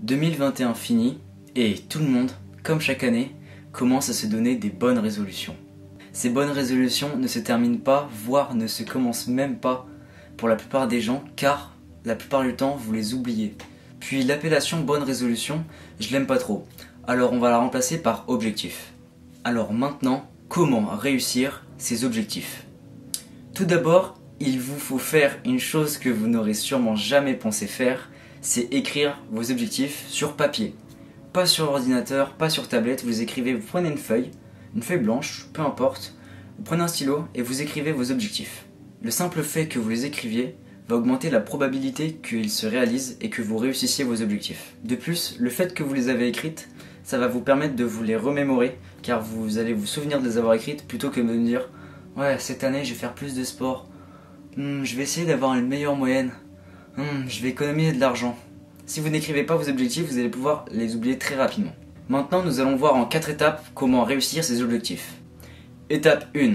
2021 fini et tout le monde, comme chaque année, commence à se donner des bonnes résolutions. Ces bonnes résolutions ne se terminent pas, voire ne se commencent même pas pour la plupart des gens, car la plupart du temps vous les oubliez. Puis l'appellation bonne résolution, je l'aime pas trop, alors on va la remplacer par objectif. Alors maintenant, comment réussir ces objectifs? Tout d'abord, il vous faut faire une chose que vous n'aurez sûrement jamais pensé faire, c'est écrire vos objectifs sur papier. Pas sur ordinateur, pas sur tablette, vous écrivez, vous prenez une feuille blanche, peu importe, vous prenez un stylo et vous écrivez vos objectifs. Le simple fait que vous les écriviez va augmenter la probabilité qu'ils se réalisent et que vous réussissiez vos objectifs. De plus, le fait que vous les avez écrites, ça va vous permettre de vous les remémorer, car vous allez vous souvenir de les avoir écrites plutôt que de me dire « Ouais, cette année je vais faire plus de sport, je vais essayer d'avoir une meilleure moyenne, je vais économiser de l'argent ». Si vous n'écrivez pas vos objectifs, vous allez pouvoir les oublier très rapidement. Maintenant, nous allons voir en 4 étapes comment réussir ces objectifs. Étape 1.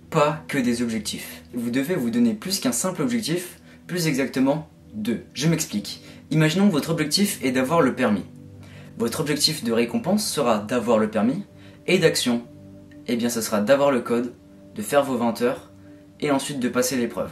Pas que des objectifs. Vous devez vous donner plus qu'un simple objectif, plus exactement 2. Je m'explique. Imaginons que votre objectif est d'avoir le permis. Votre objectif de récompense sera d'avoir le permis, et d'action, eh bien ce sera d'avoir le code, de faire vos 20 heures, et ensuite de passer l'épreuve.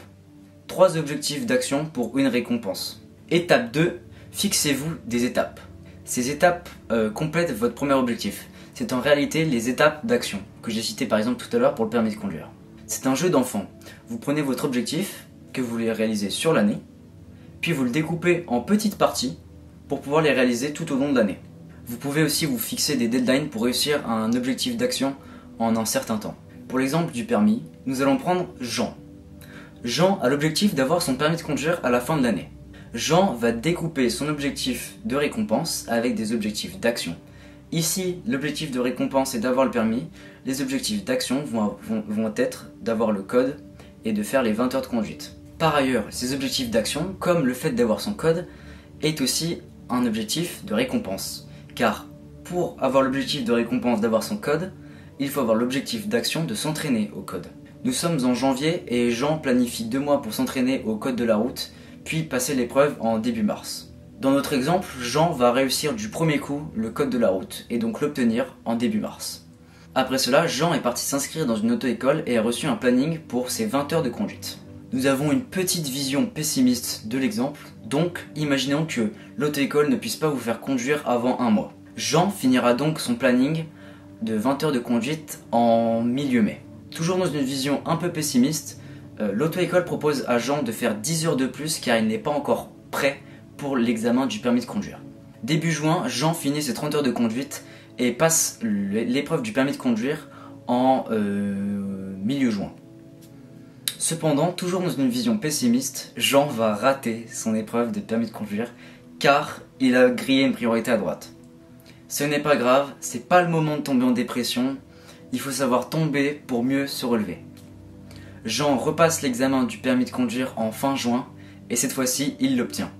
3 objectifs d'action pour une récompense. Étape 2. Fixez-vous des étapes. Ces étapes complètent votre premier objectif. C'est en réalité les étapes d'action, que j'ai citées par exemple tout à l'heure pour le permis de conduire. C'est un jeu d'enfant. Vous prenez votre objectif, que vous voulez réaliser sur l'année, puis vous le découpez en petites parties pour pouvoir les réaliser tout au long de l'année. Vous pouvez aussi vous fixer des deadlines pour réussir un objectif d'action en un certain temps. Pour l'exemple du permis, nous allons prendre Jean. Jean a l'objectif d'avoir son permis de conduire à la fin de l'année. Jean va découper son objectif de récompense avec des objectifs d'action. Ici, l'objectif de récompense est d'avoir le permis. Les objectifs d'action vont être d'avoir le code et de faire les 20 heures de conduite. Par ailleurs, ces objectifs d'action, comme le fait d'avoir son code, est aussi un objectif de récompense. Car pour avoir l'objectif de récompense d'avoir son code, il faut avoir l'objectif d'action de s'entraîner au code. Nous sommes en janvier et Jean planifie 2 mois pour s'entraîner au code de la route, puis passer l'épreuve en début mars. Dans notre exemple, Jean va réussir du premier coup le code de la route et donc l'obtenir en début mars. Après cela, Jean est parti s'inscrire dans une auto-école et a reçu un planning pour ses 20 heures de conduite. Nous avons une petite vision pessimiste de l'exemple, donc imaginons que l'auto-école ne puisse pas vous faire conduire avant 1 mois. Jean finira donc son planning de 20 heures de conduite en milieu mai. Toujours dans une vision un peu pessimiste, l'auto-école propose à Jean de faire 10 heures de plus car il n'est pas encore prêt pour l'examen du permis de conduire. Début juin, Jean finit ses 30 heures de conduite et passe l'épreuve du permis de conduire en milieu juin. Cependant, toujours dans une vision pessimiste, Jean va rater son épreuve de permis de conduire car il a grillé une priorité à droite. Ce n'est pas grave, c'est pas le moment de tomber en dépression, il faut savoir tomber pour mieux se relever. Jean repasse l'examen du permis de conduire en fin juin et cette fois-ci il l'obtient.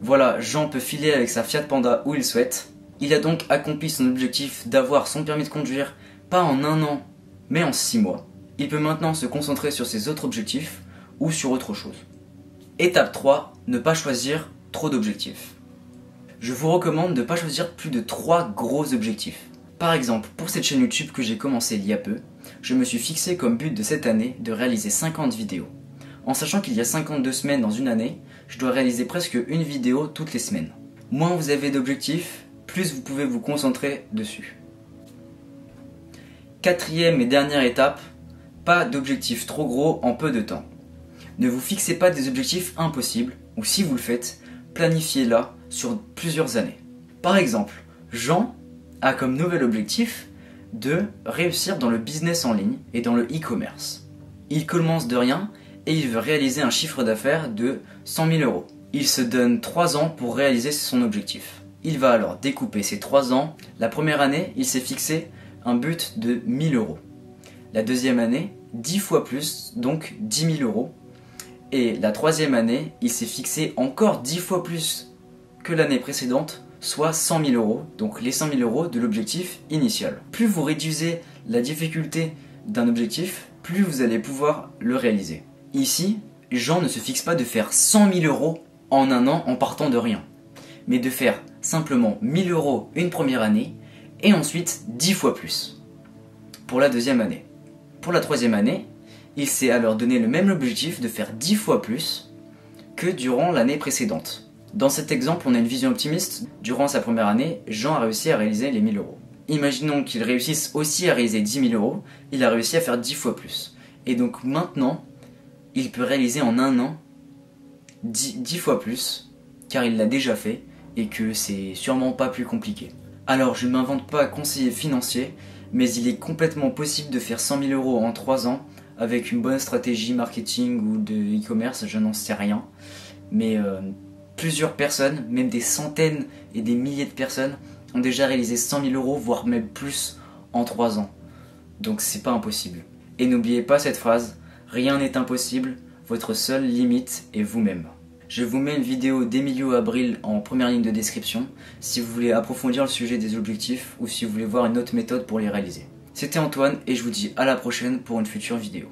Voilà, Jean peut filer avec sa Fiat Panda où il souhaite. Il a donc accompli son objectif d'avoir son permis de conduire pas en 1 an mais en 6 mois. Il peut maintenant se concentrer sur ses autres objectifs ou sur autre chose. Étape 3, ne pas choisir trop d'objectifs. Je vous recommande de ne pas choisir plus de 3 gros objectifs. Par exemple, pour cette chaîne YouTube que j'ai commencé il y a peu, je me suis fixé comme but de cette année de réaliser 50 vidéos. En sachant qu'il y a 52 semaines dans une année, je dois réaliser presque une vidéo toutes les semaines. Moins vous avez d'objectifs, plus vous pouvez vous concentrer dessus. 4e et dernière étape, pas d'objectifs trop gros en peu de temps. Ne vous fixez pas des objectifs impossibles, ou si vous le faites, planifiez-la sur plusieurs années. Par exemple, Jean a comme nouvel objectif de réussir dans le business en ligne et dans le e-commerce. Il commence de rien et il veut réaliser un chiffre d'affaires de 100 000 euros. Il se donne 3 ans pour réaliser son objectif. Il va alors découper ces 3 ans. La première année, il s'est fixé un but de 1 000 euros. La deuxième année, 10 fois plus, donc 10 000 euros. Et la troisième année, il s'est fixé encore 10 fois plus que l'année précédente, soit 100 000 euros, donc les 100 000 euros de l'objectif initial. Plus vous réduisez la difficulté d'un objectif, plus vous allez pouvoir le réaliser. Ici, Jean ne se fixe pas de faire 100 000 euros en 1 an en partant de rien, mais de faire simplement 1000 € une première année et ensuite 10 fois plus pour la deuxième année. Pour la troisième année, il s'est alors donné le même objectif de faire 10 fois plus que durant l'année précédente. Dans cet exemple, on a une vision optimiste. Durant sa première année, Jean a réussi à réaliser les 1000 €. Imaginons qu'il réussisse aussi à réaliser 10 000 €, il a réussi à faire 10 fois plus. Et donc maintenant, il peut réaliser en un an 10 fois plus, car il l'a déjà fait, et que c'est sûrement pas plus compliqué. Alors je ne m'invente pas conseiller financier, mais il est complètement possible de faire 100 000 € en 3 ans, avec une bonne stratégie marketing ou de e-commerce, je n'en sais rien. Mais plusieurs personnes, même des centaines et des milliers de personnes, ont déjà réalisé 100 000 €, voire même plus, en 3 ans. Donc c'est pas impossible. Et n'oubliez pas cette phrase, rien n'est impossible, votre seule limite est vous-même. Je vous mets une vidéo d'Emilio Abril en première ligne de description si vous voulez approfondir le sujet des objectifs ou si vous voulez voir une autre méthode pour les réaliser. C'était Antoine et je vous dis à la prochaine pour une future vidéo.